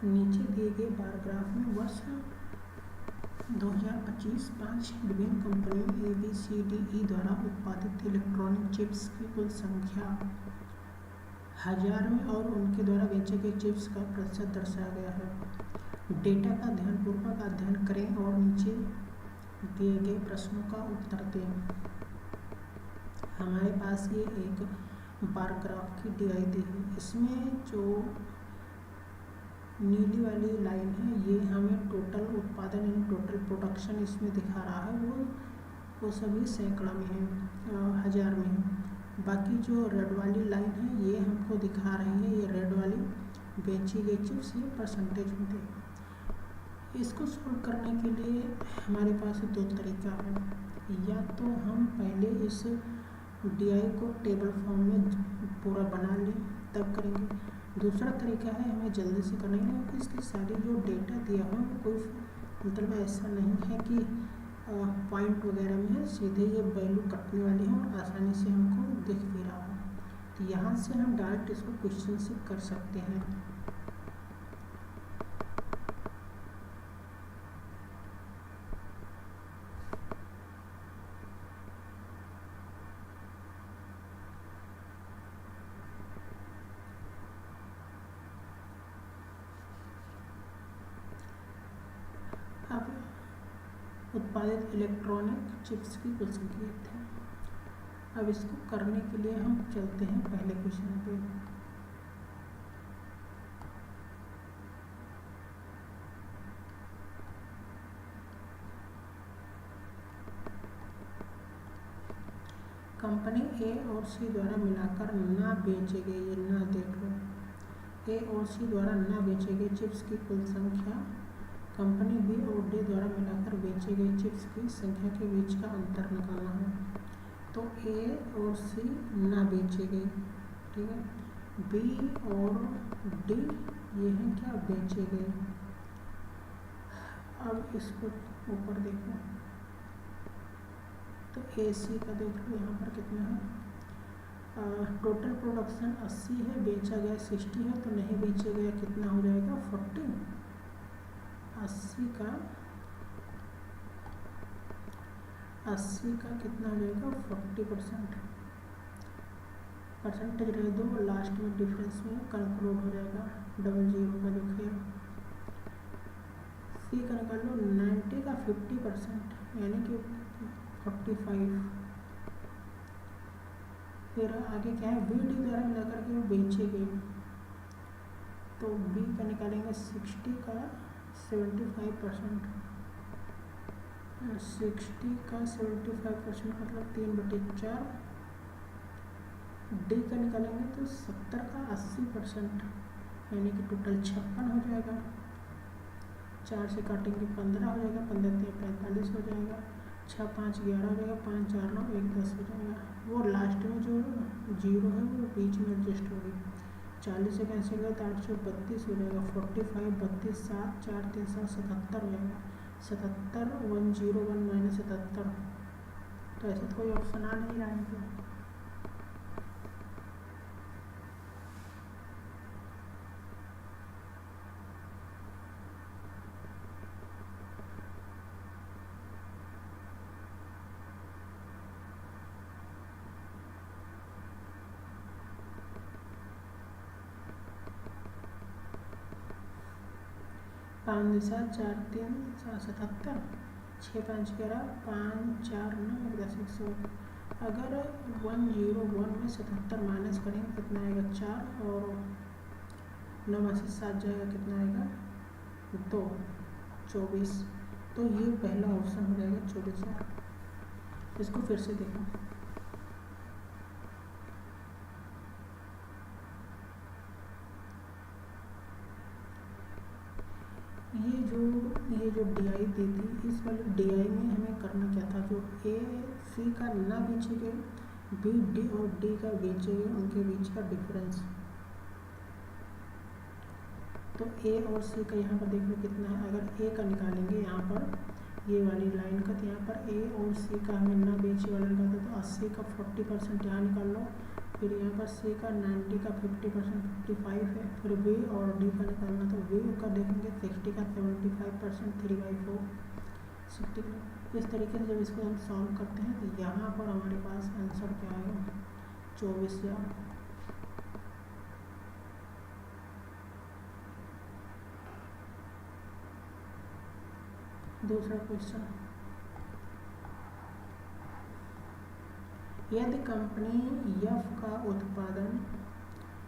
नीचे दिए गए बार ग्राफ में वर्ष 2025 5 विभिन्न कंपनी ABCDE द्वारा उत्पादित इलेक्ट्रॉनिक चिप्स की कुल संख्या हजार में और उनके द्वारा बेचे गए चिप्स का प्रतिशत दर्शाया गया है। डेटा का ध्यानपूर्वक अध्ययन करें और नीचे दिए गए प्रश्नों का उत्तर दें। हमारे पास ये एक बार ग्राफ की DI दी है। इसमें जो नीली वाली लाइन है ये हमें टोटल उत्पादन यानी टोटल प्रोडक्शन इसमें दिखा रहा है, वो सभी सैकड़ा में है, हजार में है। बाकी जो रेड वाली लाइन है ये हमको दिखा रही है, ये रेड वाली बेची गई चिप्स, ये परसेंटेज में थे। इसको सोल्व करने के लिए हमारे पास दो तरीका है। या तो हम पहले इस DI को टेबल फॉर्म में पूरा बना लें, तब करेंगे। दूसरा तरीका है हमें जल्दी से करना है, क्योंकि इसकी सारी जो डेटा दिया हुआ है कोई मतलब ऐसा नहीं है कि पॉइंट वगैरह में है, सीधे ये वैल्यू कटने वाली है और आसानी से हमको दिख भी रहा है। तो यहाँ से हम डायरेक्ट इसको क्वेश्चन से कर सकते हैं। अब उत्पादित इलेक्ट्रॉनिक चिप्स की कुल संख्या है। अब इसको करने के लिए हम चलते हैं पहले क्वेश्चन पे। कंपनी A और C द्वारा मिलाकर ना बेचे गए, ये ना देख लो, A और C द्वारा ना बेचे गए चिप्स की कुल संख्या कंपनी B और D द्वारा मिलाकर बेचे गए चिप्स की संख्या के बीच का अंतर निकालना है। तो A और C ना बेचे गए, ठीक है, B और D ये हैं क्या, बेचे गए। अब इसको ऊपर देखो तो AC का देख लो यहाँ पर कितना है, टोटल प्रोडक्शन 80 है, बेचा गया 60 है, तो नहीं बेचे गया कितना हो जाएगा 40। 80 का कितना हो जाएगा 40%। परसेंटेज रह दो, लास्ट में डिफरेंस में कंक्लूड हो जाएगा, डबल जीरो का जो है। C का निकाल लो, 90 का 50% यानी कि 45। फिर आगे क्या है, BD द्वारा मिलाकर के बेचे गए, तो B का निकालेंगे 60 का 75%, 60 का 75% मतलब 3/4। D का निकालेंगे तो 70 का 80% यानी कि टोटल 56 हो जाएगा। 4 से काटेंगे 15 हो जाएगा, 15 से 45 हो जाएगा, 6 5 11 हो जाएगा, 5 4 9 1 10 हो जाएगा। वो लास्ट में जो जीरो है वो बीच में एडजस्ट होगी, 40 से कैंसिल करें तो 832 हो जाएगा, 45 32 7 4 3 7 77 हो जाएगा, 77 101 माइनस 77। तो ऐसे तो कोई ऑप्शन आ नहीं रहा है। 5 7 4 3 77, 6 5 11 5 4 9 10 100। अगर 101 में 77 माइनस करेंगे कितना आएगा 4, और 9 में से 7 जाएगा कितना आएगा 2, 24। तो ये पहला ऑप्शन हो जाएगा 24,000। इसको फिर से देखो, ये जो DI दी थी, इस वाली DI में हमें करना क्या था, जो A C का ना बेचे गए, B D और D का बेचे गए, उनके बीच का डिफरेंस। तो A और C का यहाँ पर देख लो कितना है। अगर A का निकालेंगे यहाँ पर ये वाली लाइन का, तो यहाँ पर A और C का हमें ना बेचे वाला निकालते तो 80 का 40% यहाँ निकाल लो, फिर यहाँ पर सी का 90 का 50% 55 है। फिर वी और डी का निकालना, तो वी का देखेंगे 60 का 75% 3/4 60। इस तरीके से जब इसको हम सॉल्व करते हैं तो यहाँ पर हमारे पास आंसर क्या आएगा 24,000। दूसरा क्वेश्चन, यदि कंपनी एफ का उत्पादन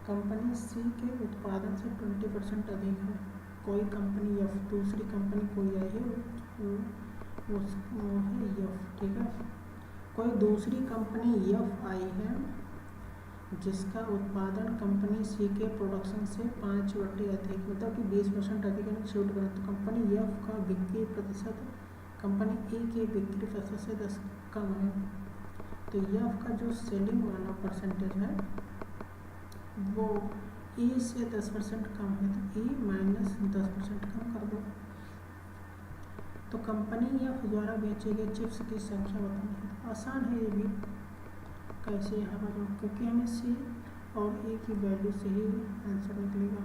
कंपनी सी के उत्पादन से 20% अधिक है, कोई कंपनी एफ, दूसरी कंपनी कोई आई है वो है एफ, ठीक है। कोई दूसरी कंपनी एफ आई है जिसका उत्पादन कंपनी सी के प्रोडक्शन से 5/10 अधिक, मतलब कि 20% अधिक है छूट करें, तो कंपनी एफ का बिक्री प्रतिशत कंपनी ए के बिक्री प्रतिशत से 10 कम है, तो एफ का जो सेलिंग वाला परसेंटेज है वो ए से 10% कम है, तो ए माइनस 10% कम कर दो। तो कंपनी एफ द्वारा बेचे गए चिप्स की संख्या बतानी है। तो आसान है ये भी, कैसे यहाँ पर, क्योंकि हमें सी और ए की वैल्यू से ही आंसर निकलेगा।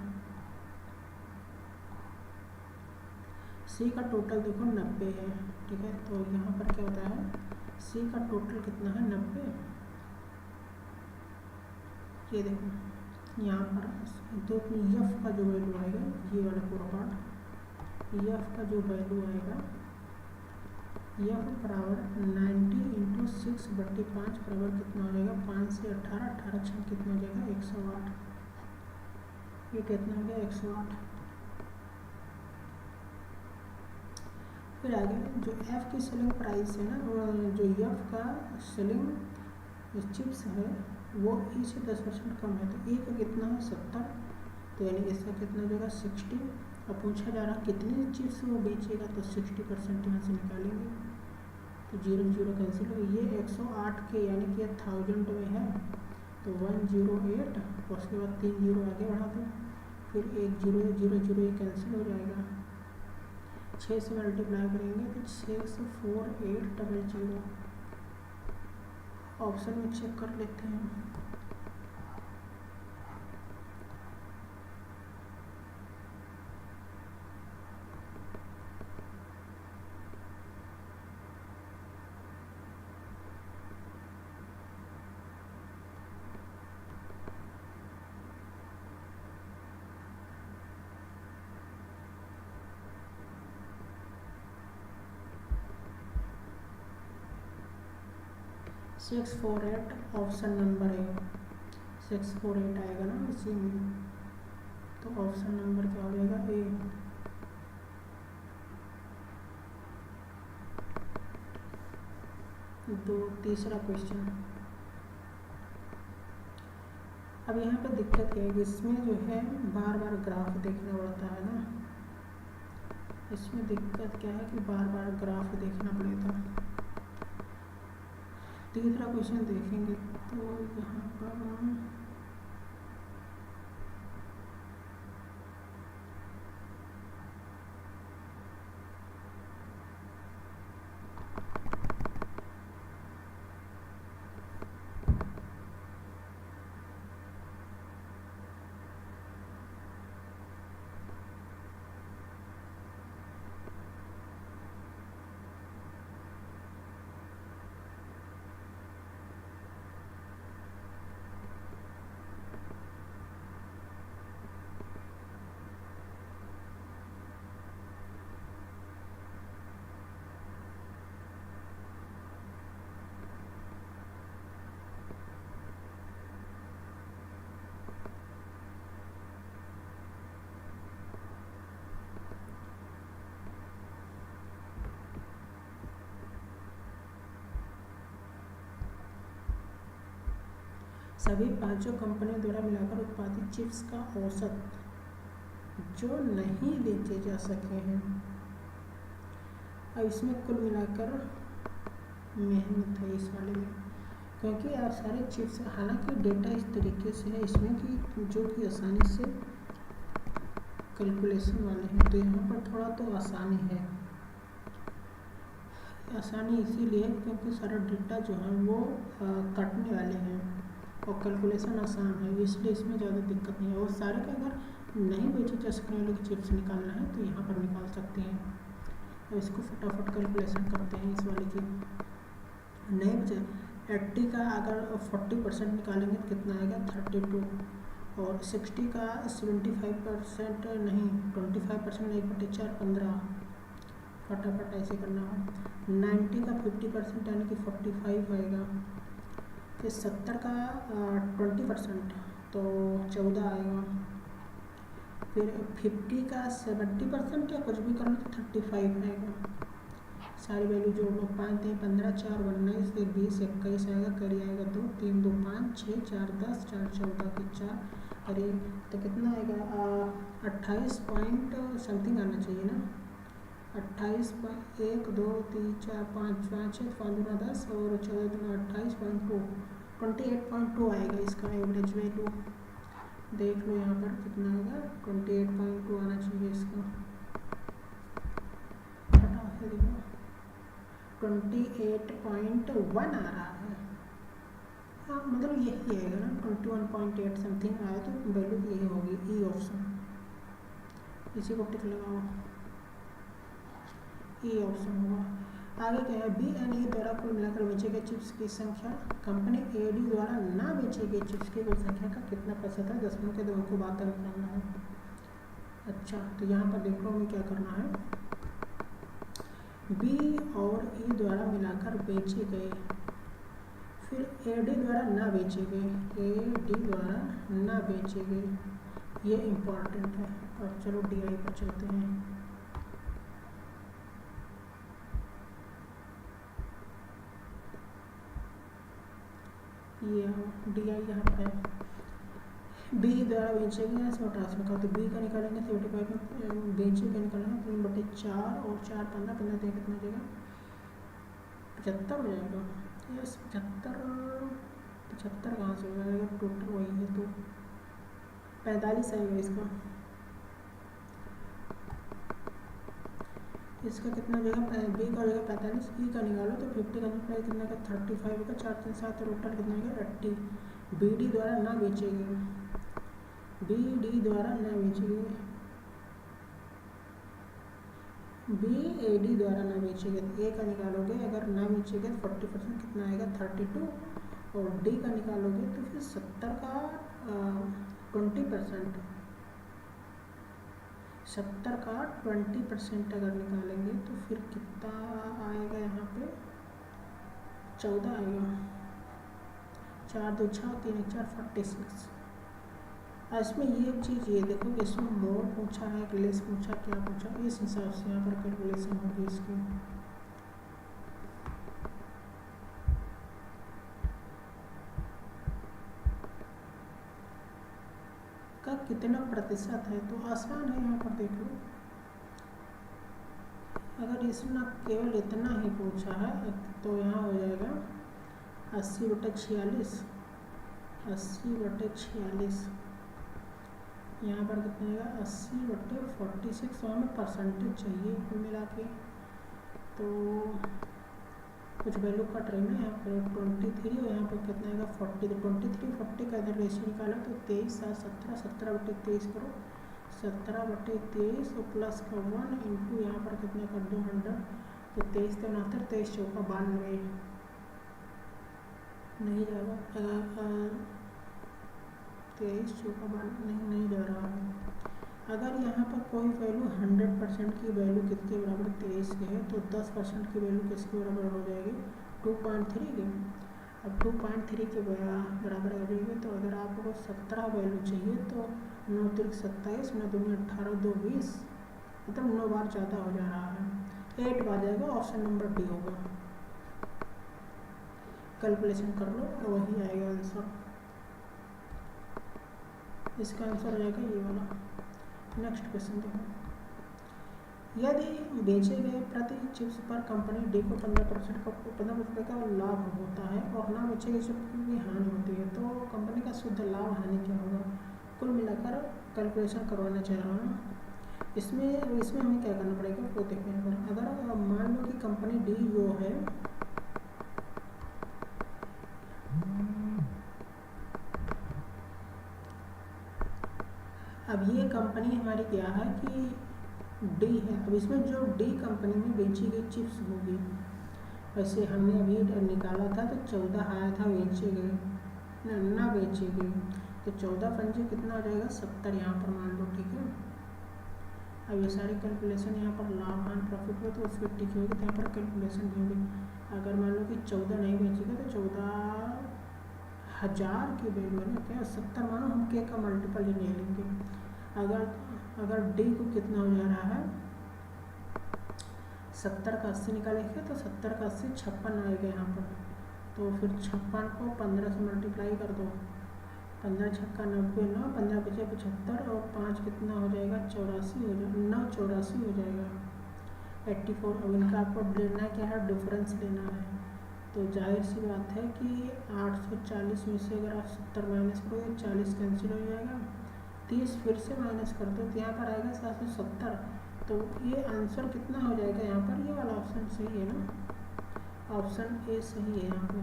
सी का टोटल देखो 90 है, ठीक है। तो यहाँ पर क्या होता है, सी का टोटल कितना है 90। ये देखो यहाँ पर तो एफ का जो वैल्यू आएगा, ये वाला पूरा पार्ट, एफ का जो वैल्यू आएगा, एफ बराबर 90 × 6/5 बराबर कितना हो जाएगा 5 से 18, 18 6 कितना हो जाएगा 108। ये कितना हो गया 108। फिर आगे जो एफ की सेलिंग प्राइस है ना, जो एफ का सेलिंग चिप्स है वो ई से 10% कम है, तो ई का कितना है 70, तो यानी इसका कितना हो जाएगा 60। अब पूछा जा रहा कितनी चिप्स वो बेचेगा, तो 60% यहाँ से निकालेंगे, तो 0 0 कैंसिल हो। ये 108 के यानी कि 1000 में है, तो 108, उसके बाद 3 0 आगे बढ़ा दो, फिर 1 0 0 0 ये कैंसिल हो जाएगा, 6 से मल्टीप्लाई करेंगे तो 64800। ऑप्शन में चेक कर लेते हैं। सिक्स 648 ऑप्शन नंबर है, 648 आएगा ना इसी में, तो ऑप्शन नंबर क्या हो जाएगा ए। तो तीसरा क्वेश्चन, अब यहाँ पे दिक्कत क्या है, इसमें जो है बार बार ग्राफ देखना पड़ता है ना, इसमें दिक्कत क्या है कि बार बार ग्राफ देखना पड़ेगा। तीसरा क्वेश्चन देखेंगे तो यहाँ पर सभी पांचों कंपनियों द्वारा मिलाकर उत्पादित चिप्स का औसत जो नहीं बेचे जा सके हैं। अब इसमें कुल मिलाकर मेहनत है इस वाले में, क्योंकि आप सारे चिप्स, हालांकि डेटा इस तरीके से है इसमें कि जो कि आसानी से कैलकुलेशन वाले हैं, तो यहाँ पर थोड़ा तो आसानी है। आसानी इसीलिए क्योंकि सारा डेटा जो है वो कटने वाले हैं, और कैलकुलेशन आसान है, इसलिए इसमें ज़्यादा दिक्कत नहीं है। और सारे का अगर नहीं बेचे जा सकने वाले की चिप्स निकालना है तो यहाँ पर निकाल सकते हैं। और इसको फटाफट कैलकुलेशन करते हैं इस वाले की। नहीं बचे 80 का अगर 40% निकालेंगे तो कितना आएगा 32, और 60 का 75% नहीं 25% 1/4 15, फटाफट ऐसे करना है। 90 का 50% यानी कि 45 आएगा। फिर 70 का 20% तो 14 आएगा। फिर 50 का 70% या कुछ भी कर लो तो 35 आएगा। सारी वैल्यू जोड़ लो, 5 3 15 4 19 से 20 21 आएगा, करी आएगा 2 3 2 5 6 4 10 4 14 के 4, अरे तो कितना आएगा 28 पॉइंट समथिंग आना चाहिए ना, 28 1 2 3 4 5 5 6 5 दूना 10 और 14 दूना 28.2 28.2 आएगा इसका एवरेज वैल्यू। देख लो यहाँ पर कितना आएगा 28.2 आना चाहिए इसका। फटाफट से देखो 28.1 आ रहा है। हाँ मतलब यही आएगा ना, 21.8 समथिंग आया तो वैल्यू यही होगी, ई ऑप्शन। इसी को टिक लगाओ, ई ऑप्शन होगा। आगे क्या है, बी एंड ई द्वारा कुल मिलाकर बेचे गए चिप्स की संख्या कंपनी ए डी द्वारा ना बेचे गए चिप्स की कुल संख्या का कितना प्रतिशत है, दशमलव के दो को बात करना है। अच्छा तो यहाँ पर देखो हमें क्या करना है, बी और ई द्वारा मिलाकर बेचे गए, फिर ए डी द्वारा ना बेचे गए, ए डी द्वारा ना बेचे गए, ये इम्पोर्टेंट है। अब चलो डी आई पर चलते हैं। ये डी आई यहाँ पर है, बी द्वारा बेचे गए 188 का, तो बी का निकालेंगे 75 में, बेचे का निकालेंगे 3/4 और 4 15 15 दें कितना देगा 75 हो जाएगा। यस 75 कहाँ से हो जाएगा, टोटल वही है तो 45 आएगा इसका। इसका कितना हो जाएगा, बी का हो जाएगा 45, ई का निकालो तो 50 का निकालो कितना का 35 का, 4 3 7 टोटल कितना होगा 80। बी डी द्वारा ना बेचे गए, बी डी द्वारा ना बेचे गए, बी ए डी द्वारा ना बेचे गए, ए का निकालोगे अगर ना बेचे गए 40% कितना आएगा 32, और डी का निकालोगे तो फिर 70 का 20%, 70 का 20% अगर निकालेंगे तो फिर कितना आएगा, यहाँ पे 14 आएगा, 4 2 6 3 1 4 46। इसमें ये एक चीज़ ये देखो कि इसमें मोर पूछा है कि लेस पूछा, क्या पूछा, इस हिसाब से यहाँ पर कैलकुलेशन होगी इसकी। का कितना प्रतिशत है तो आसान है, यहाँ पर देख लो। अगर इसमें केवल इतना ही पूछा है तो यहाँ हो जाएगा 80/46, 80/46। यहाँ पर कितना आएगा 80/46, हमें परसेंटेज चाहिए कुल मिला के, तो कुछ वैल्यू कट रही है यहाँ पर 23 और यहाँ पर कितना आएगा 40, तो 23 40 का इधर रेशियो निकाला तो 23 7 17, 17/23 करो, 17/23 और प्लस का 1 इंटू यहाँ पर कितना कर दो 100, तो 23 3 69, 23 4 92 नहीं जाएगा, 23 4 नहीं जा रहा है। अगर यहाँ पर कोई वैल्यू 100% की वैल्यू किसके बराबर 23 की है तो 10% की वैल्यू किसके बराबर हो जाएगी 2.3 की। अब 2.3 के बराबर आ जाएगी, तो अगर आपको 17 वैल्यू चाहिए तो 9 3 27 9 2 18 2 20, मतलब 9 बार ज़्यादा हो जा रहा है, 8 बार जाएगा, ऑप्शन नंबर डी होगा। कैलकुलेशन कर लो और वही आएगा आंसर, इसका आंसर हो जाएगा ये वाला। नेक्स्ट क्वेश्चन देखो, यदि बेचे गए प्रति चिप्स पर कंपनी डी को 15% का लाभ होता है और ना बेचे गए चिप्स की हानि होती है तो कंपनी का शुद्ध लाभ हानि क्या होगा। कुल मिलाकर कैलकुलेशन करवाना चाह रहा हूँ। इसमें हमें क्या करना पड़ेगा वो देखने पर, अगर मान लो कि कंपनी डी जो है अब ये कंपनी हमारी क्या है कि डी है। अब इसमें जो डी कंपनी में बेची गई चिप्स होगी, वैसे हमने अभी निकाला था तो 14 आया था बेचे गए ना बेचे गए, तो 14 पंजे कितना हो जाएगा 70 यहाँ पर मान लो, ठीक है। अब ये सारी कैलकुलेशन यहाँ पर लाभ हानि प्रॉफिट में तो उसकी टिक होगी, तो यहाँ पर कैलकुलेशन होगी। अगर मान लो कि 14 नहीं बेचेगा तो 14,000 की वैल्यू है ना, क्या 70 मानो हम के का मल्टीपल ही नहीं लेंगे। अगर डी को कितना हो जा रहा है 70 का 80 निकालेंगे तो 70 का 80 56 आएगा यहाँ पर, तो फिर 56 को 15 से मल्टीप्लाई कर दो, 15 छक्का 90, 9 15 बचे 75 और 5 कितना हो जाएगा 84 हो जाएगा, 9 84 हो जाएगा 84। अब इनका आपको लेना क्या है, डिफरेंस लेना है। तो जाहिर सी बात है कि 840 में से अगर आप 70 माइनस करोगे 40 कैंसिल हो जाएगा, 30 फिर से माइनस कर दो तो यहाँ पर आएगा 770। तो ये आंसर कितना हो जाएगा यहाँ पर, ये वाला ऑप्शन सही है ना, ऑप्शन ए सही है। यहाँ पे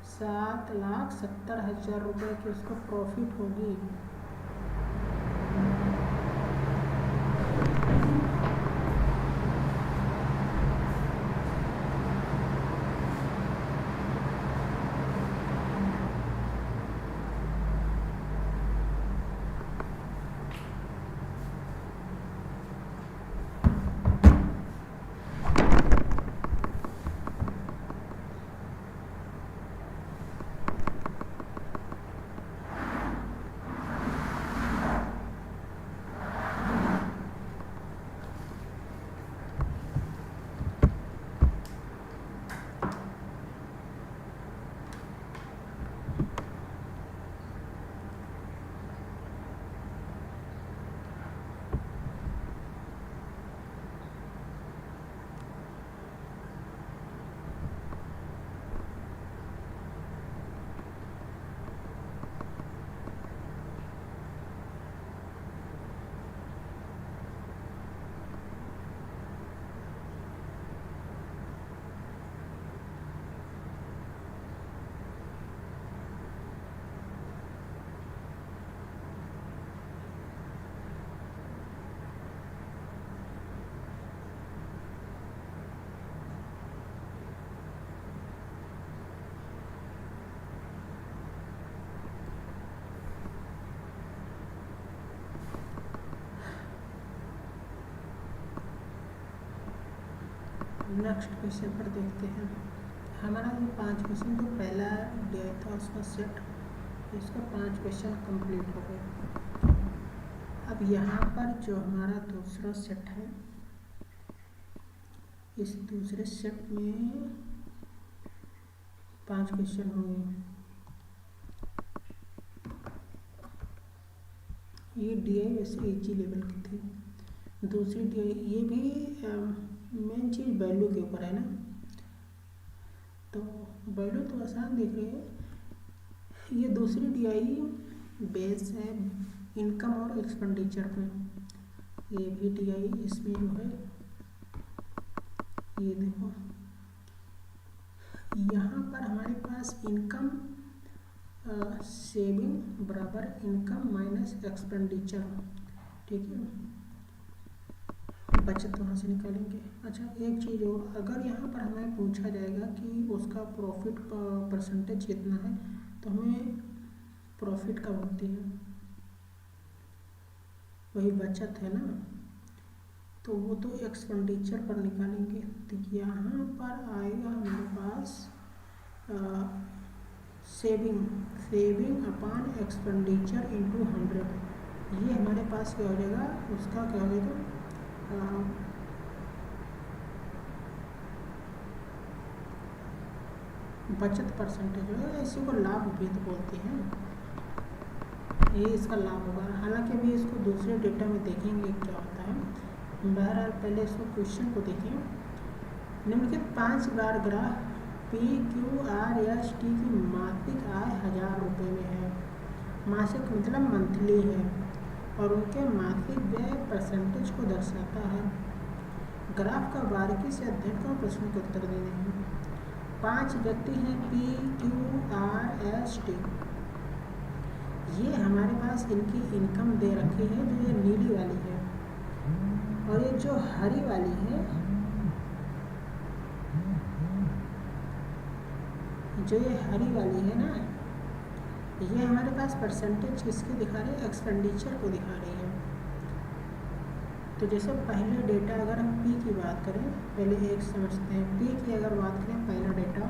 7,70,000 रुपये की उसको प्रॉफिट होगी। नेक्स्ट क्वेश्चन पर देखते हैं। हमारा जो 5 क्वेश्चन जो पहला दिया था उसका सेट, इसका 5 क्वेश्चन कंप्लीट हो गए। अब यहाँ पर जो हमारा दूसरा सेट है, इस दूसरे सेट में 5 क्वेश्चन होंगे। ये DI वैसे एक ही लेवल की थी, दूसरी DI ये भी मेन चीज़ वैल्यू के ऊपर है ना, तो वैल्यू तो आसान दिख रही है। ये दूसरी DI बेस है इनकम और एक्सपेंडिचर पे, ये भी DI इसमें जो है ये देखो, यहाँ पर हमारे पास इनकम सेविंग बराबर इनकम माइनस एक्सपेंडिचर, ठीक है, बचत वहाँ से निकालेंगे। अच्छा एक चीज़ और, अगर यहाँ पर हमें पूछा जाएगा कि उसका प्रॉफिट परसेंटेज कितना है, तो हमें प्रॉफिट कब होती है, वही बचत है ना, तो वो तो एक्सपेंडिचर पर निकालेंगे। तो यहाँ पर आएगा हमारे पास सेविंग अपॉन एक्सपेंडिचर इंटू 100, ये हमारे पास क्या हो जाएगा, उसका क्या हो जाएगा बचत परसेंटेज है, इसी को लाभ भी तो बोलते हैं, ये इसका लाभ होगा। हालांकि अभी इसको दूसरे डेटा में देखेंगे क्या होता है। बहरहाल पहले इसको क्वेश्चन को देखिए। निम्नलिखित 5 बार ग्राफ PQRST की मासिक आय 1000 रुपये में है, मासिक मतलब मंथली है, और उनके मासिक व्यय परसेंटेज को दर्शाता है। ग्राफ का बारीकी से अध्ययन कर प्रश्न के उत्तर देने हैं। 5 व्यक्ति हैं PQRST, ये हमारे पास इनकी इनकम दे रखी है जो ये नीली वाली है, और ये जो हरी वाली है, जो ये हरी वाली है ना, ये हमारे पास परसेंटेज किसकी दिखा रही है, एक्सपेंडिचर को दिखा रही है। तो जैसे पहले डेटा अगर हम पी की बात करें, पहले एक समझते हैं, पी की अगर बात करें पहला डेटा,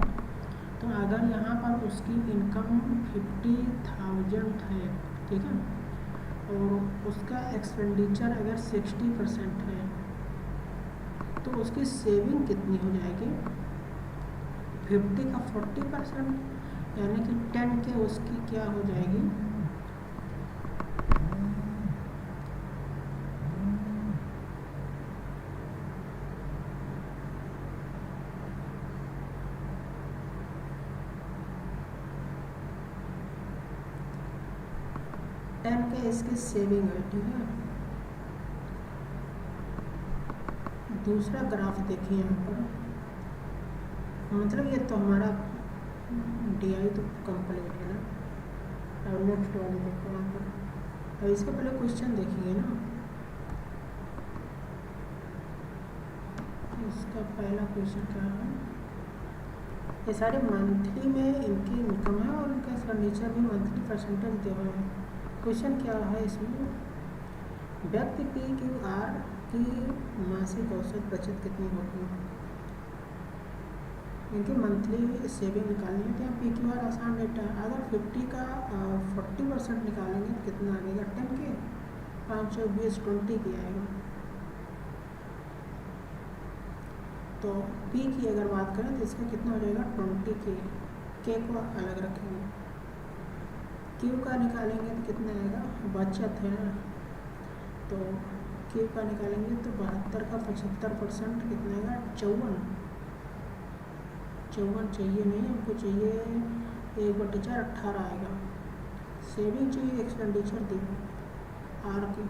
तो अगर यहाँ पर उसकी इनकम 50,000 है, ठीक है, और उसका एक्सपेंडिचर अगर 60% है, तो उसकी सेविंग कितनी हो जाएगी, 50 का 40%, यानी कि 10 के उसकी क्या हो जाएगी, के इसकी सेविंग है, ठीक है। दूसरा ग्राफ देखिए यहाँ पर, मतलब ये तो हमारा DI तो कंप्लीट है ना। और नेक्स्ट वाले देखो यहाँ पर, अब इसका पहले क्वेश्चन देखिए ना, इसका पहला क्वेश्चन क्या है, ये सारे मंथली में इनकी इनकम है और इनका एक्सपेंडिचर भी मंथली परसेंटेज दिया हुआ है। क्वेश्चन क्या है इसमें, व्यक्ति PQR की मासिक औसत बचत कितनी होगी, इनकी मंथली सेविंग निकालनी है। तो यहाँ PQR आसान डेटा है, अगर 50 का 40% निकालेंगे तो कितना आ जाएगा, 10 के 5 20 20 की आएगा। तो P की अगर बात करें तो इसका कितना हो जाएगा, 20 के को अलग रखेंगे। Q का निकालेंगे तो कितना आएगा, बचत है ना, तो Q का निकालेंगे तो 72 का 75% कितना आएगा, 54 चाहिए नहीं, हमको चाहिए 1/4 18 आएगा। सेविंग चाहिए, एक्सपेंडिचर दी R की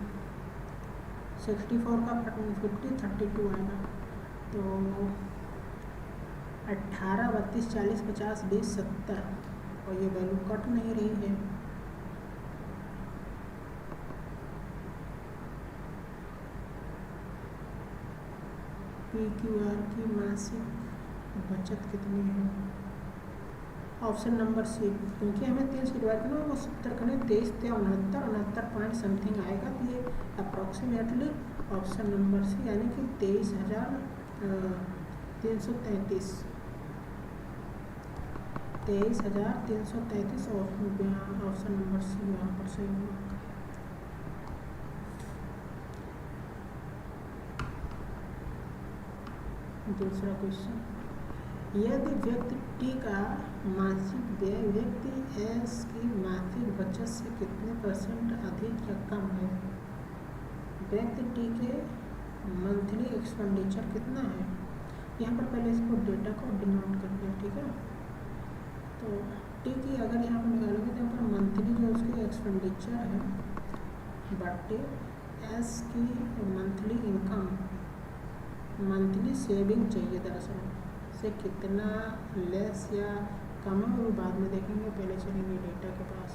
64 का 50 32 आएगा। तो 18 32 40 50 20 70, और ये वैल्यू कट नहीं रही है। PQR की मासिक बचत कितनी है, ऑप्शन नंबर सी, क्योंकि हमें 3 से डिवाइड करना है, वो 70 करने 23 या 69 पॉइंट समथिंग आएगा, तो ये अप्रॉक्सीमेटली ऑप्शन नंबर सी, यानी कि 23,333 23,333 ऑप्शन नंबर सी यहाँ पर सही होगा। दूसरा क्वेश्चन, यदि व्यक्ति T का मासिक व्यय व्यक्ति S की मासिक बचत से कितने % अधिक या कम है, व्यक्ति T के मंथली एक्सपेंडिचर कितना है। यहाँ पर पहले इसको डेटा को डिनोट कर दिया, ठीक है। तो T की अगर यहाँ पर निकालोगे तो यहाँ पर मंथली जो उसकी एक्सपेंडिचर है बटे S की मंथली इनकम, मंथली सेविंग चाहिए दरअसल से कितना लेस या कम है, वो बाद में देखेंगे, पहले चलेंगे डेटा के पास।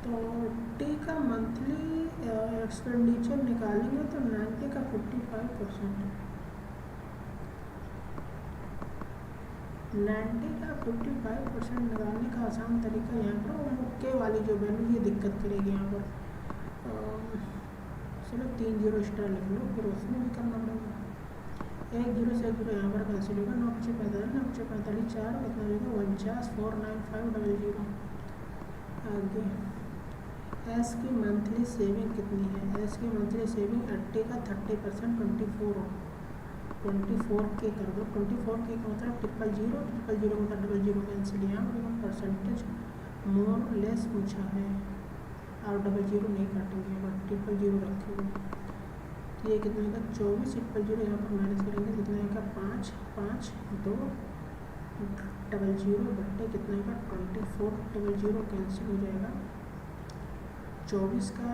तो T का मंथली एक्सपेंडिचर निकालेंगे तो 90 का 55%, 90 का 55% निकालने का आसान तरीका यहाँ पर, के वाली जो वैल्यू ये दिक्कत करेगी यहाँ पर, चलो 3 0 स्टार लिख लो, फिर उसमें भी करना पड़ेगा। 1 0 से 1 0 यहाँ पर कैंसिल होगा, 9 5 45 9 5 45 4 कितना होगा 49 49500। आगे S की मंथली सेविंग कितनी है, S की मंथली सेविंग 80 का 30% 24 के कर दो, 24 के का मतलब 000 मतलब 00 कैंसिल, यहाँ पर परसेंटेज मोर लेस पूछा है और 00 नहीं काटेंगे, बट 000 रखेंगे। तो ये कितना का 24 000 यहाँ पर माइनस करेंगे, कितना का 5 5 2 00 बट्टे कितना का 24 00 कैंसिल हो जाएगा। 24 का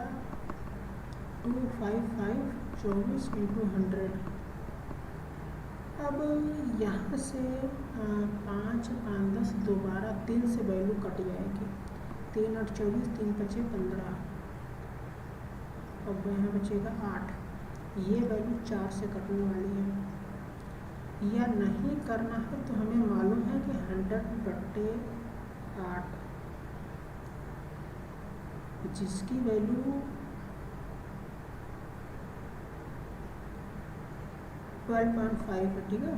255 24 × 100 अब यहाँ से 5 5 10 दोबारा 3 से वैल्यू कट जाएगी। 3 8 24, 3 5 15, अब यहाँ बचेगा 8। ये वैल्यू 4 से कटने वाली है। या नहीं करना है तो हमें मालूम है कि 100/8 जिसकी वैल्यू 12.5 है, ठीक है।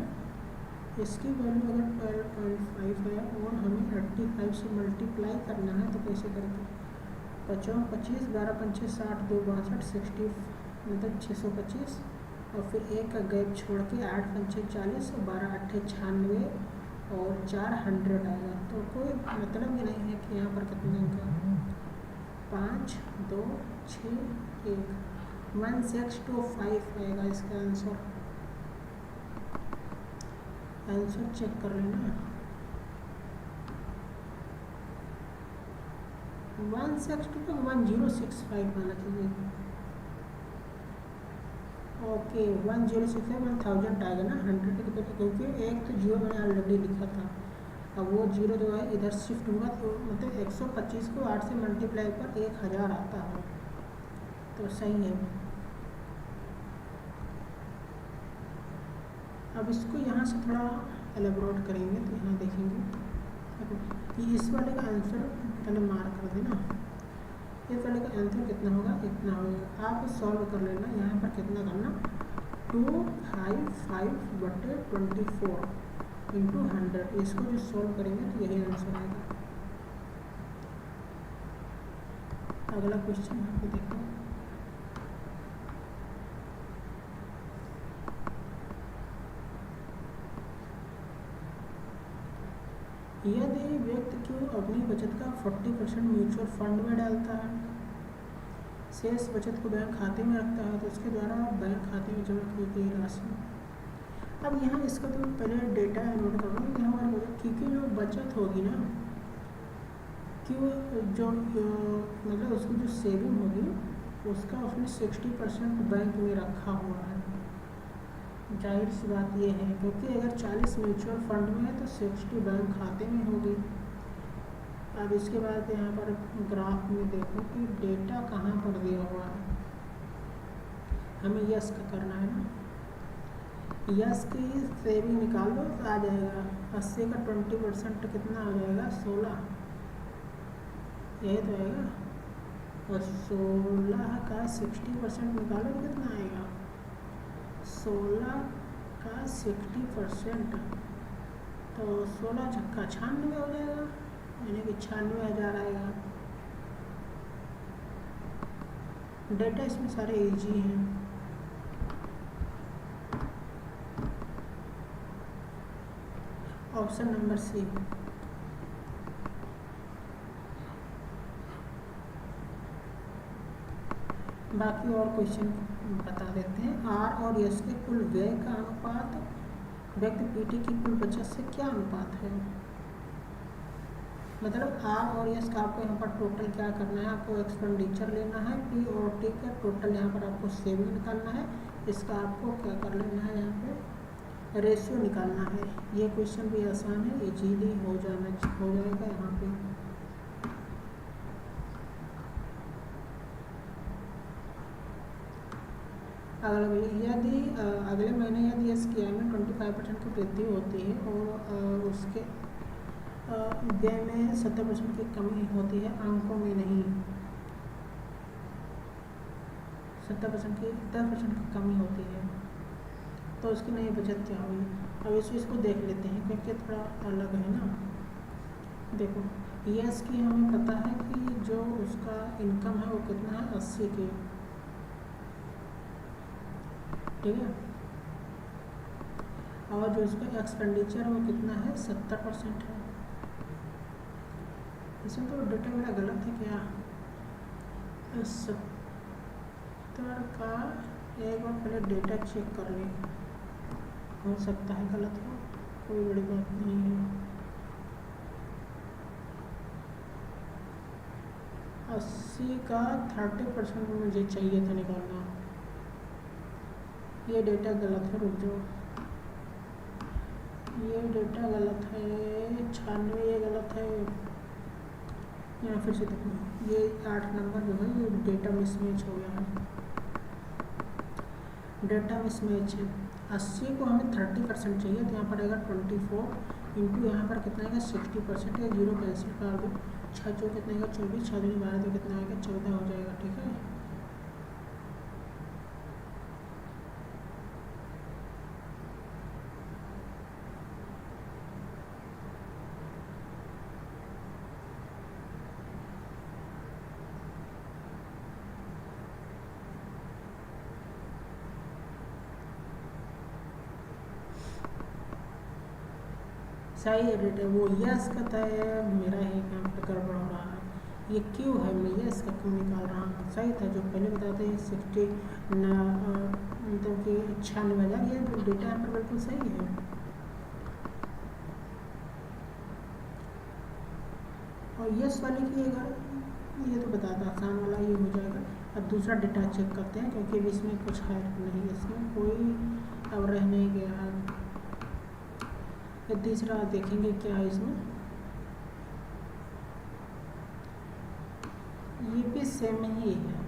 इसकी वैल्यू अगर 12.5 है और हमें 85 से मल्टीप्लाई करना है तो कैसे करेंगे? 55 25 12 पंचे 60 2 62 60 मतलब 625 और फिर एक का गैप छोड़ के 8 पंचे 40 और 12 8 96 और 4 100 आएगा। तो कोई मतलब ही नहीं है कि यहाँ पर कितने का 5 2 6 1 1625 आएगा इसका आंसर। आंसर चेक कर लेना। 162 का 1065 आना चाहिए। ओके 1065 1000 आएगा ना 100 के, क्योंकि एक तो जीरो मैंने ऑलरेडी लिखा था। अब वो जीरो जो है इधर शिफ्ट हुआ तो मतलब 125 को 8 से मल्टीप्लाई पर 1000 आता है, तो सही है। अब इसको यहाँ से थोड़ा एलेबोरेट करेंगे तो यहाँ देखेंगे कि इस वाले का आंसर पहले मार्क कर देना। इस वाले का आंसर कितना होगा? इतना होगा। आप सॉल्व कर लेना। यहाँ पर कितना करना 255/24 इंटू 100। इसको जो सॉल्व करेंगे तो यही आंसर आएगा। अगला क्वेश्चन यहाँ पे देखो। यदि व्यक्ति को अपनी बचत का 40% म्यूचुअल फंड में डालता है, शेष बचत को बैंक खाते में रखता है, तो उसके द्वारा बैंक खाते में जमा की गई राशि। अब यहाँ इसका तो पहले डेटा नोट कर लो। यहाँ हमारे क्योंकि जो बचत होगी ना कि जो मतलब उसकी जो सेविंग होगी उसका उसने 60% बैंक में रखा हुआ है। जाहिर सी बात ये है क्योंकि अगर 40 म्यूचुअल फंड में है तो 60 बैंक खाते में होगी। अब इसके बाद यहाँ पर ग्राफ में देखो कि डेटा कहाँ पर दिया हुआ है। हमें यस का करना है ना। यस की सेविंग निकाल दो तो आ जाएगा 80 का 20% कितना आ जाएगा 16, यही तो आएगा। और 16 का 60% निकालो तो कितना आएगा 16 का 60%, तो 16 छक्का 96 हो जाएगा, यानी कि 96,000 आएगा। डेटा इसमें सारे इजी हैं। Option number C. बाकी और क्वेश्चन बता देते हैं। आर और यस के कुल व्यय का अनुपात व्यक्ति पीटी की कुल बचत से क्या अनुपात है? मतलब आर और यस का आपको यहाँ पर टोटल क्या करना है, आपको एक्सपेंडिचर लेना है, पी और टी का टोटल यहाँ पर आपको सेविंग निकालना है, इसका आपको क्या कर लेना है यहाँ पे रेशियो निकालना है। ये क्वेश्चन भी आसान है, इजीली हो जाएगा यहाँ पे। यदि अगले महीने यदि यस की आय में 25% की वृद्धि होती है और उसके व्यय में 70% की कमी होती है, अंकों में नहीं, 70% की 10% की कमी होती है, तो उसकी नई बचत क्या होगी? अब इसको देख लेते हैं क्योंकि थोड़ा अलग है ना। देखो यस की हमें पता है कि जो उसका इनकम है वो कितना है 80 की, ठीक है। और जो उसका एक्सपेंडिचर वो कितना है 70% है। इसमें तो डेटा मेरा गलत है क्या? 70 का एक बार पहले डेटा चेक कर लें, हो सकता है गलत हो, कोई बड़ी बात नहीं है। 80 का 30% मुझे चाहिए था निकालना, ये डेटा गलत है, रुक जाओ। ये डेटा गलत है, 96 ये गलत है। यहाँ फिर से देखो, ये 8 नंबर जो है ये डेटा मिसमैच हो गया है। डेटा मिसमैच है। 80 को हमें 30% चाहिए, तो यहाँ पर आएगा 24 इंटू यहाँ पर कितना आएगा 60% या 0 कैंसिल कर दो। 6 चौ कितना आएगा 24, 6 दूनी 12 तो कितना आएगा 14 हो जाएगा। ठीक है, सही एडिट है। वो यस कहता है मेरा ही काम पर गड़बड़ हो रहा है। ये क्यों है, मैं यस का क्यों निकाल रहा हूँ। सही था जो पहले बताते हैं 60 मतलब कि 96,000, ये डेटा यहाँ पर बिल्कुल सही है। और यस वाले की अगर ये तो बताता आसान वाला ये हो जाएगा। अब दूसरा डेटा चेक करते हैं, क्योंकि अब इसमें कुछ है नहीं, इसमें कोई अब रह नहीं गया है। तीसरा देखेंगे क्या है इसमें, ये भी सेम ही है।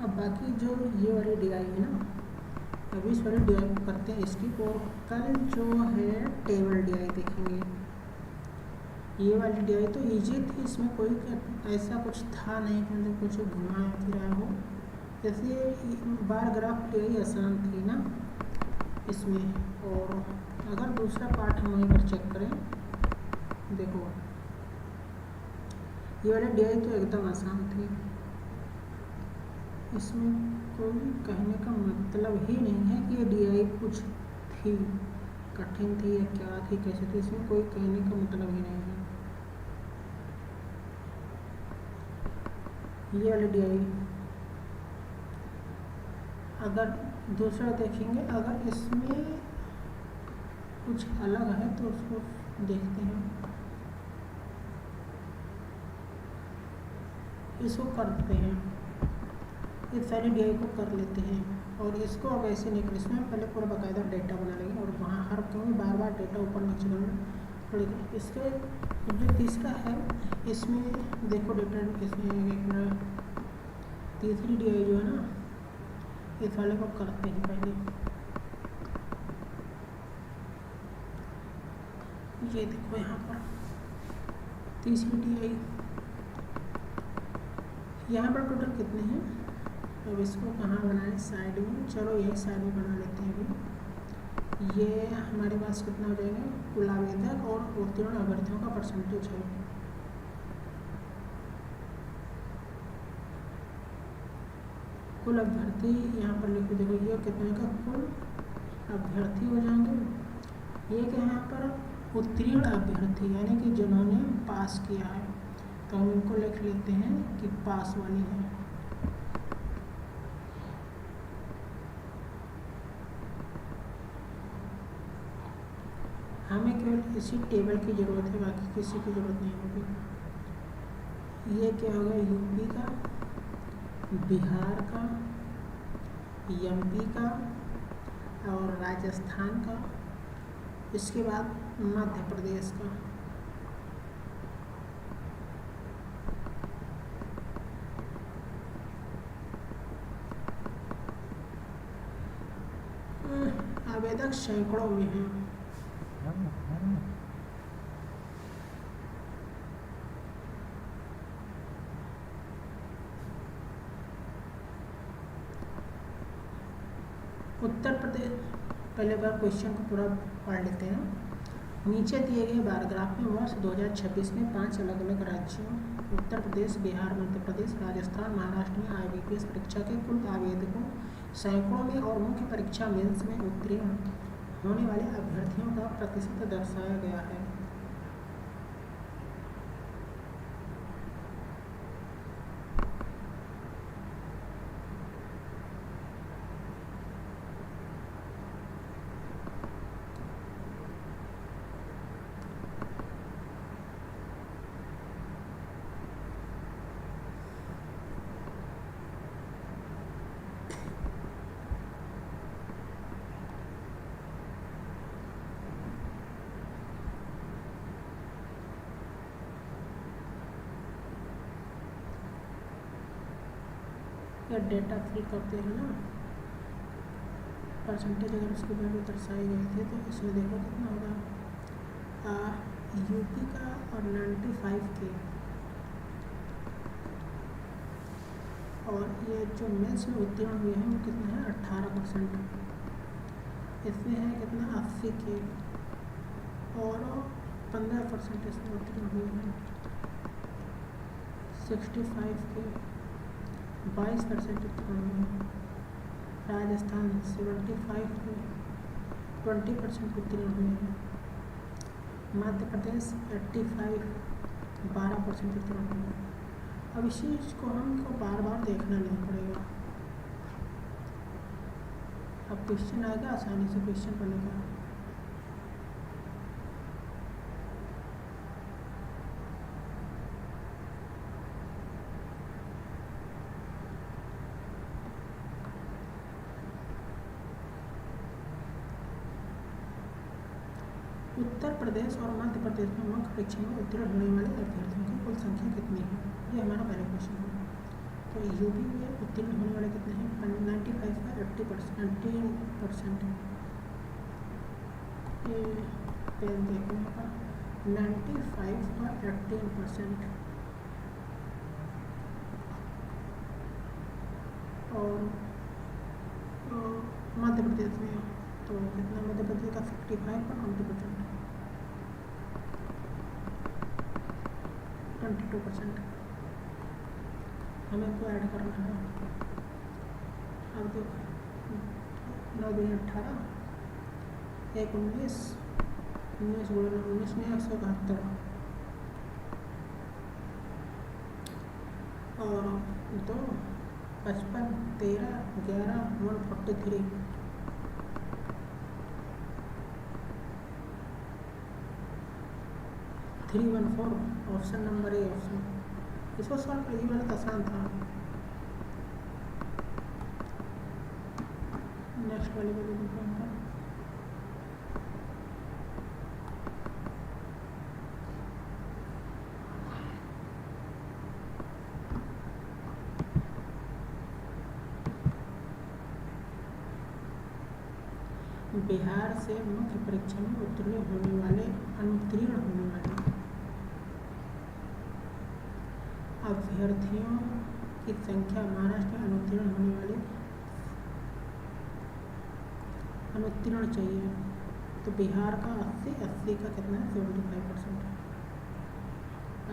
अब बाकी जो ये वाली DI है ना, अभी इस वाली DI को करते हैं इसकी, और कल जो है टेबल DI देखेंगे। ये वाली DI तो इजी थी, इसमें कोई ऐसा कुछ था नहीं कि मतलब कुछ घुमाया फिराया हो। जैसे बार ग्राफ DI आसान थी ना इसमें। और अगर दूसरा पार्ट हम वहीं पर चेक करें, देखो ये वाली DI तो एकदम आसान थी, इसमें कोई कहने का मतलब ही नहीं है कि ये DI कुछ थी, कठिन थी या क्या थी कैसे थी, इसमें कोई कहने का मतलब ही नहीं है। ये वाली DI अगर दूसरा देखेंगे, अगर इसमें कुछ अलग है तो उसको देखते हैं, इसको करते हैं, इस सारी DI को कर लेते हैं। और इसको अब ऐसे नहीं कर, इसमें पहले पूरा बाकायदा डेटा बना लेंगे, और वहाँ हर क्योंकि बार बार डेटा ऊपर नीचे करना पड़ेगा। इसके जो तीसरा है इसमें देखो डेटा इसमें एक तीसरी DI जो है ना, इस वाले को करते हैं पहले। ये देखो यहाँ पर तीसरी DI, यहाँ पर टोटल कितने हैं। अब इसको कहाँ बनाएं, साइड में, चलो यही साइड में बना लेते हैं अभी। ये हमारे पास कितना हो जाएगा, कुल आवेदक और उत्तीर्ण अभ्यर्थियों का परसेंटेज है। कुल अभ्यर्थी यहाँ पर लिखो, देखो ये कितने का कुल अभ्यर्थी हो जाएंगे। ये क्या है यहाँ पर उत्तीर्ण अभ्यर्थी, यानी कि जिन्होंने पास किया है, तो हम इनको लिख लेते हैं कि पास वाली है। हमें केवल इसी टेबल की ज़रूरत है, बाकी किसी की ज़रूरत नहीं होगी। ये क्या होगा, यूपी का, बिहार का, MP का और राजस्थान का, इसके बाद मध्य प्रदेश का। आवेदक सैकड़ों में हैं। उत्तर प्रदेश, पहले बार क्वेश्चन को पूरा पढ़ लेते हैं। नीचे दिए गए पैराग्राफ में वर्ष 2026 में 5 अलग अलग राज्यों उत्तर प्रदेश, बिहार, मध्य प्रदेश, राजस्थान, महाराष्ट्र में IBPS परीक्षा के कुल आवेदकों सैकड़ों में और मुख्य परीक्षा मेंस में उत्तीर्ण होने वाले अभ्यर्थियों का प्रतिशत दर्शाया गया है। या डेटा फिल करते हैं ना, परसेंटेज अगर उसके वैल्यू दर्शाए गए थे तो इसमें देखो कितना होगा। यूपी का और 95 के, और ये जो मेंस में उत्तीर्ण हुए हैं वो कितने हैं 18%। इसमें है कितना 80 के, और 15% इसमें उत्तीर्ण हुए हैं 65 के, 22% उत्तीर्ण हुए हैं। राजस्थान 75 के 20% उत्तीर्ण हुए हैं। मध्य प्रदेश 85 12% उत्तीर्ण हुए हैं। अब इस चीज़ को हमको बार बार देखना नहीं पड़ेगा। अब क्वेश्चन आएगा आसानी से क्वेश्चन बनेगा। उत्तर प्रदेश और मध्य प्रदेश में मुख्य परीक्षा में उत्तीर्ण होने वाले अभ्यर्थियों की कुल संख्या कितनी है, ये हमारा पहला क्वेश्चन है। तो यूपी में उत्तीर्ण होने वाले कितने हैं 95 का 80%। ये पेन देखो यहाँ पर 95 का 18%। और मध्य प्रदेश में तो कितना, मध्य प्रदेश का 55 का 20%, 22%। हमें को ऐड करना है। अब देखो 9 दूनी 18, 1 19, 19 गुणा 19 में 172, और 2 55 13 11 143। Three 1 4 option number A option. इसको सॉल्व करिए, वाला तो आसान था। नेक्स्ट वाले को देखो हम बिहार से मुख्य परीक्षा में उत्तीर्ण होने वाले अभ्यर्थियों की संख्या महाराष्ट्र में अनुत्तीर्ण चाहिए। तो बिहार का 80 का कितना है 75%,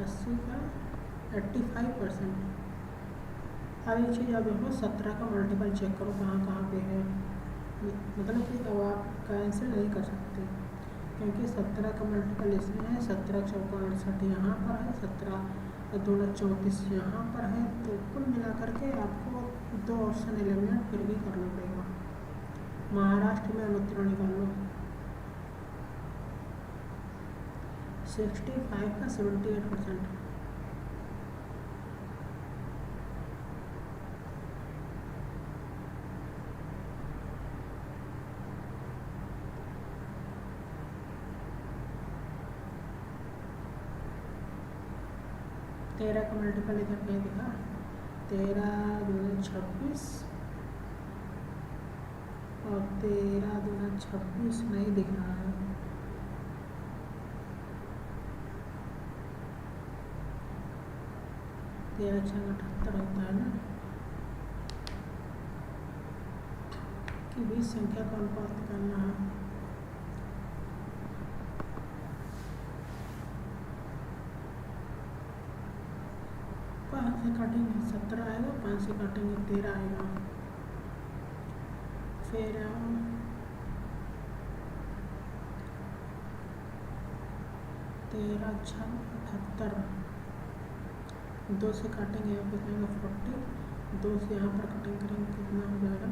80 का 85%। अब एक चीज़ आप देखो 17 का मल्टीपल चेक करो कहाँ कहाँ पे है, मतलब कि अब आप कैंसिल नहीं कर सकते क्योंकि 17 का मल्टीपल इसमें है, 17 चौका 68 यहाँ पर है, 17 2 34 यहाँ पर है। तो कुल मिलाकर के आपको 2 ऑप्शन एलिमिनेट फिर भी करना पड़ेगा। महाराष्ट्र में अनुत्तीर्ण निकाल लो 65 का 78%। तेरह का मल्टीपल इधर नहीं दिखा, 13 2 26 और 13 दूना 26 नहीं दिख रहा है। तेरह 6 78 होता है ना कि 20 संख्या का अनुपात करना है। 5 से काटेंगे 17 आएगा, 5 से काटेंगे 13 आएगा। फिर 13 6 78, 2 से काटेंगे यहाँ पे जाएगा 40, 2 से यहाँ पर कटिंग करेंगे कितना हो जाएगा,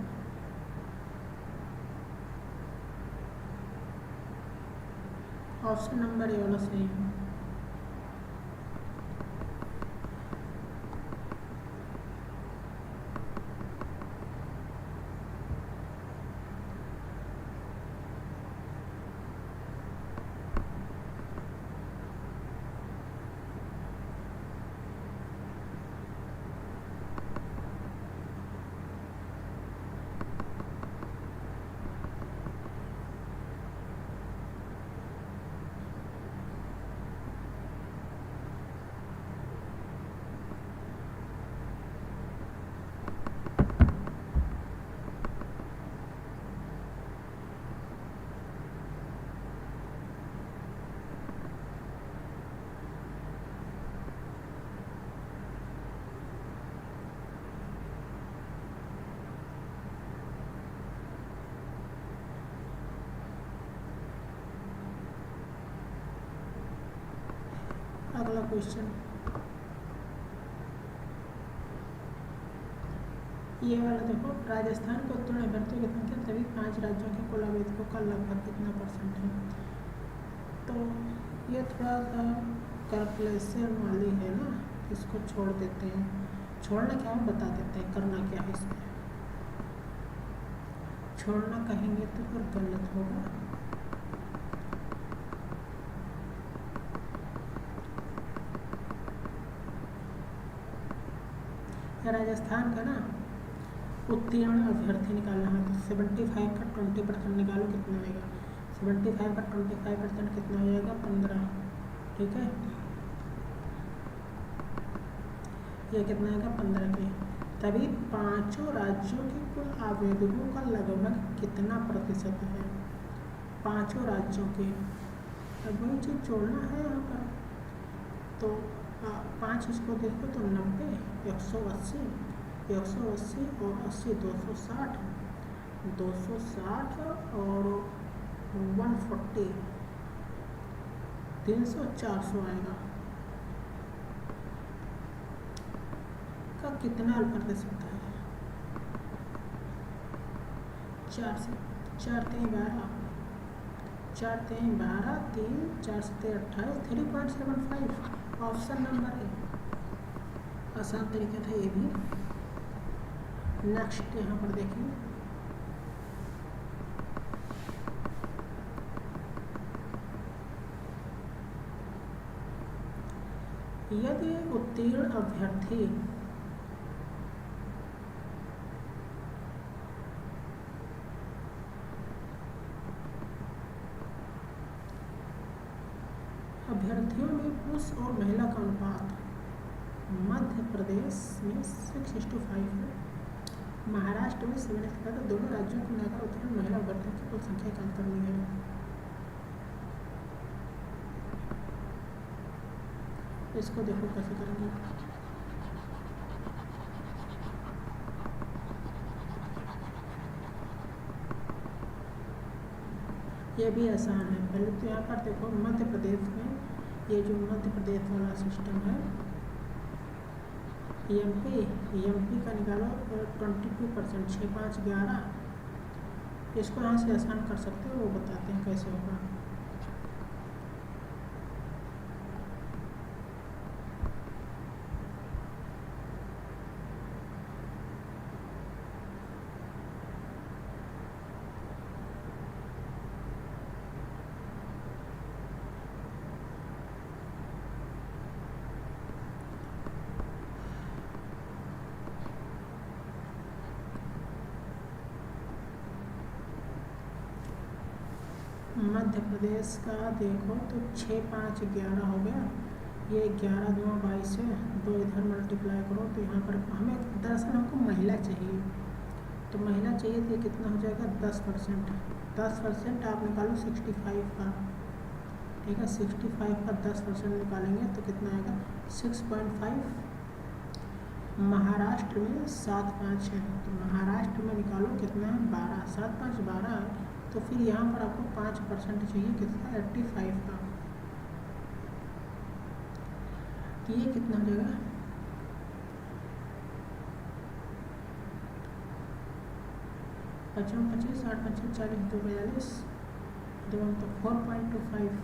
ऑप्शन नंबर ए वाला सही है। अगला क्वेश्चन ये वाला देखो, राजस्थान के उत्तीर्ण अभ्यर्थियों की संख्या सभी 5 राज्यों के कुल आवेदकों का लगभग कितना % है। तो ये थोड़ा सा कैलकुलेशन वाली है ना, इसको छोड़ देते हैं। छोड़ना क्या है बता देते हैं, करना क्या है इसमें। छोड़ना कहेंगे तो फिर गलत होगा। राजस्थान का ना उत्तीर्ण अभ्यर्थी निकालना है तो 75 का 20% निकालो कितना आएगा। 75 का 25% कितना हो जाएगा 15। ठीक है, ये कितना आएगा 15 के। तभी 5 राज्यों के कुल आवेदकों का लगभग कितना % है 5 राज्यों के। अब वही चीज़ जोड़ना है यहाँ पर। तो 5 इसको देखो तो 90, 180, 180 और 80 260, 260 और 140, 300 400 आएगा का कितना % है। 4 से 4 3 12, 4 3 12, 3 4 7 28, 3.75 ऑप्शन नंबर ए। आसान तरीका था ये भी। नेक्स्ट यहाँ पर देखिए, यदि उत्तीर्ण अभ्यर्थी अभ्यर्थियों में पुरुष और महिला का अनुपात मध्य प्रदेश में 6:5 है, महाराष्ट्र में 7:5 है। दोनों राज्यों को मिलाकर उत्तीर्ण महिला अभ्यर्थियों की कुल संख्या कम करनी है। इसको देखो कैसे करेंगे। ये भी आसान है। पहले तो यहाँ पर देखो मध्य प्रदेश में, ये जो मध्य प्रदेश वाला सिस्टम है एमपी का निकालो 22%, 6 5 11। इसको यहाँ से आसान कर सकते हो, वो बताते हैं कैसे होगा। मध्य प्रदेश का देखो तो 6, 5, 11 हो गया, ये 11 2 22 है, 2 इधर मल्टीप्लाई करो तो यहाँ पर हमें दरअसल हमको महिला चाहिए, तो महिला चाहिए तो कितना हो जाएगा 10%। 10% आप निकालो 65 का, ठीक है, 65 का 10% निकालेंगे तो कितना आएगा 6.5। महाराष्ट्र में 7.5 है, तो महाराष्ट्र में निकालो कितना है 12, 7, 5, 12 है, तो फिर यहाँ पर आपको 5% चाहिए कितना 85 का, तो ये कितना हो जाएगा 55, 25, 8, 25, 40, 2, 42, तो 4.25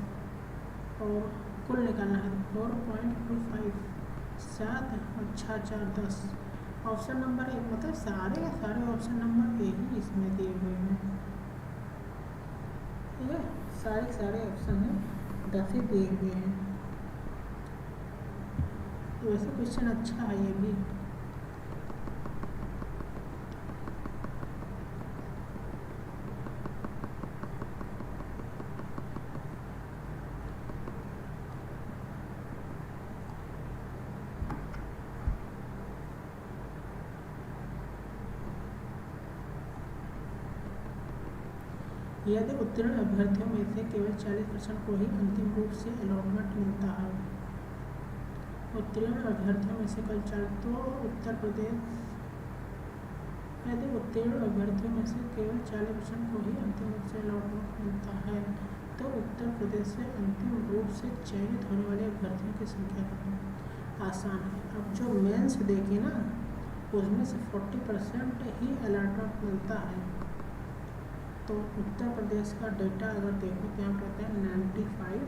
और कुल निकालना है 4.25, 7 और 6, 4, 10। ऑप्शन नंबर 1 मतलब सारे ऑप्शन नंबर ए ही इसमें दिए हुए हैं, ठीक है, सारे ऑप्शन हैं 10 ही दिए हुए हैं। वैसे क्वेश्चन अच्छा है ये भी। यदि उत्तीर्ण अभ्यर्थियों में से केवल 40% को ही अंतिम रूप से अलॉटमेंट मिलता है, उत्तीर्ण अभ्यर्थियों में से कल चार तो उत्तर प्रदेश, यदि उत्तीर्ण अभ्यर्थियों में से केवल 40% को ही अंतिम रूप से अलॉटमेंट मिलता है तो उत्तर प्रदेश से अंतिम रूप से चयनित होने वाले अभ्यर्थियों की संख्या कितनी। आसान है। अब जो मेंस देखिए ना, उसमें से 40% ही अलॉटमेंट मिलता है, तो उत्तर प्रदेश का डेटा अगर देखो तो यहाँ कहते हैं 95,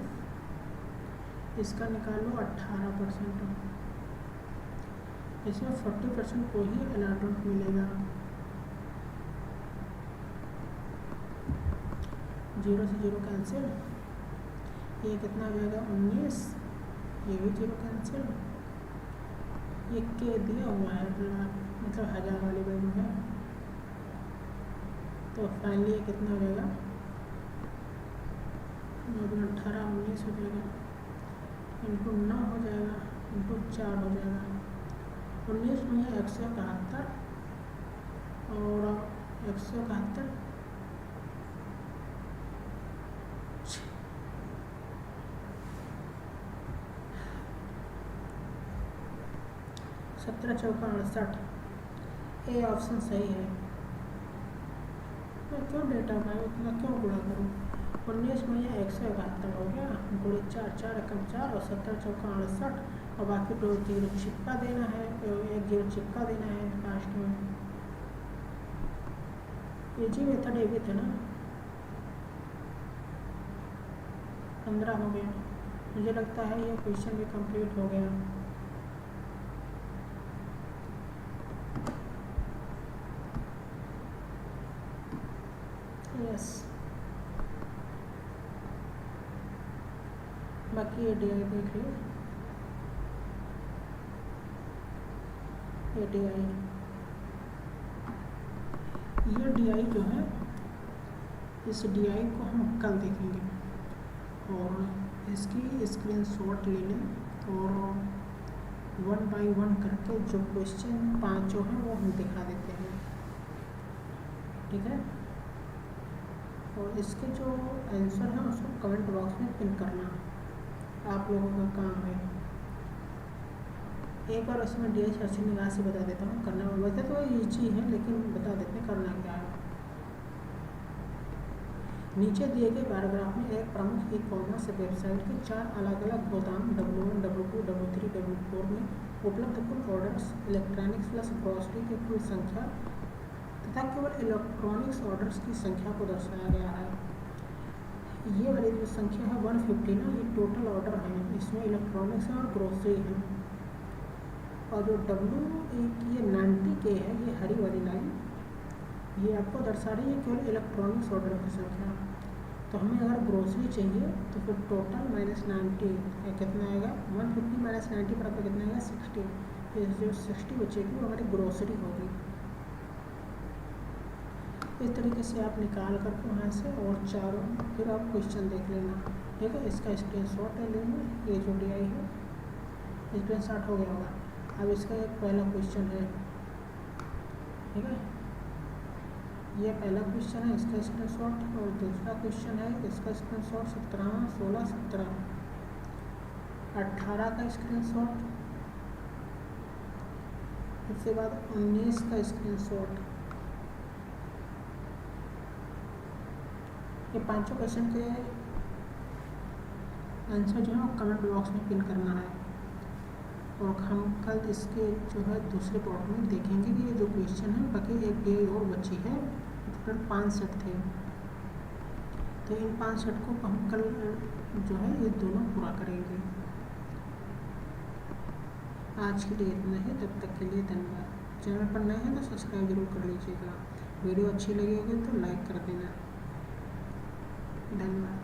इसका निकालो 18%, इसमें 40% को ही अलॉटमेंट मिलेगा। 0 से 0 कैंसिल, ये कितना हो जाएगा 19, ये भी 0 कैंसिल, ये के दिया हुआ है मतलब 1000 वाली वैल्यू है, तो फाइनली ये कितना हो जाएगा 18, 19 हो जाएगा, इंटू 9 हो जाएगा, इंटू 4 हो जाएगा, 19 में 171 और 171 17 चौका 68, ए ऑप्शन सही है। मैं क्यों डेटा भाई उतना क्यों गुणा करूँ, 19 में 171 हो गया, गुणे 4, 4 एकम 4 और 17 चौका 68, और बाकी 2 0 चिपका देना है, 1 0 चिपका देना है लास्ट में। इजी मेथड ये भी था ना। 15 हो गया, मुझे लगता है ये क्वेश्चन भी कंप्लीट हो गया। यस, बाकी ये DI देख लो, ये DI जो है, इस DI को हम कल देखेंगे और इसकी स्क्रीनशॉट ले लें और 1 बाय 1 करके जो क्वेश्चन 5 जो है वो हम दिखा देते हैं, ठीक है। और इसके जो आंसर है उसको कमेंट बॉक्स में पिन करना आप लोगों का काम है। एक बार उसमें DI अच्छी निगाह से बता देता हूँ करना, वैसे तो ईजी है लेकिन बता देते हैं करना क्या है। नीचे दिए गए पैराग्राफ में एक प्रमुख ई-कॉमर्स वेबसाइट के 4 अलग अलग गोदाम W1, W2, W3, W4 में उपलब्ध कुल ऑर्डर्स इलेक्ट्रॉनिक्स प्लस ग्रॉसरी की कुल संख्या तथा केवल इलेक्ट्रॉनिक्स ऑर्डर्स की संख्या को दर्शाया गया है। ये वाली जो संख्या है 150 ना, ये टोटल ऑर्डर है, इसमें इलेक्ट्रॉनिक्स है और ग्रॉसरी है। और जो ये 90 के है, ये हरी वाली लाइन, ये आपको दर्शा रही है केवल इलेक्ट्रॉनिक्स ऑर्डर की संख्या। तो हमें अगर ग्रोसरी चाहिए तो फिर टोटल -90 कितना आएगा, 150 - 90 पर आपका कितना आएगा 60, ये जो 60 बचेगी वो हमारी ग्रोसरी होगी। इस तरीके से आप निकाल करके वहाँ से और चारों फिर आप क्वेश्चन देख लेना, ठीक है। इसका स्क्रीनशॉट ले लेंगे, ये जो डी आई है स्क्रीनशॉट हो गया होगा। अब इसका एक पहला क्वेश्चन है, ठीक है, ये पहला क्वेश्चन है, इसका स्क्रीनशॉट, और दूसरा क्वेश्चन है इसका स्क्रीनशॉट 17वां 16 17 18 का स्क्रीनशॉट, उसके बाद 19 का स्क्रीनशॉट। ये पांचों क्वेश्चन के आंसर जो है वो कमेंट बॉक्स में पिन करना है, और हम कल इसके जो है दूसरे पार्ट में देखेंगे कि ये जो क्वेश्चन है, बाकी एक डे और बची है, टोटल 5 सेट थे, तो इन 5 सेट को हम कल जो है ये दोनों पूरा करेंगे। आज के लिए इतना है, तब तक के लिए धन्यवाद। चैनल पर नए हैं तो सब्सक्राइब जरूर कर लीजिएगा, वीडियो अच्छी लगी होगी तो लाइक कर देना। धन्यवाद।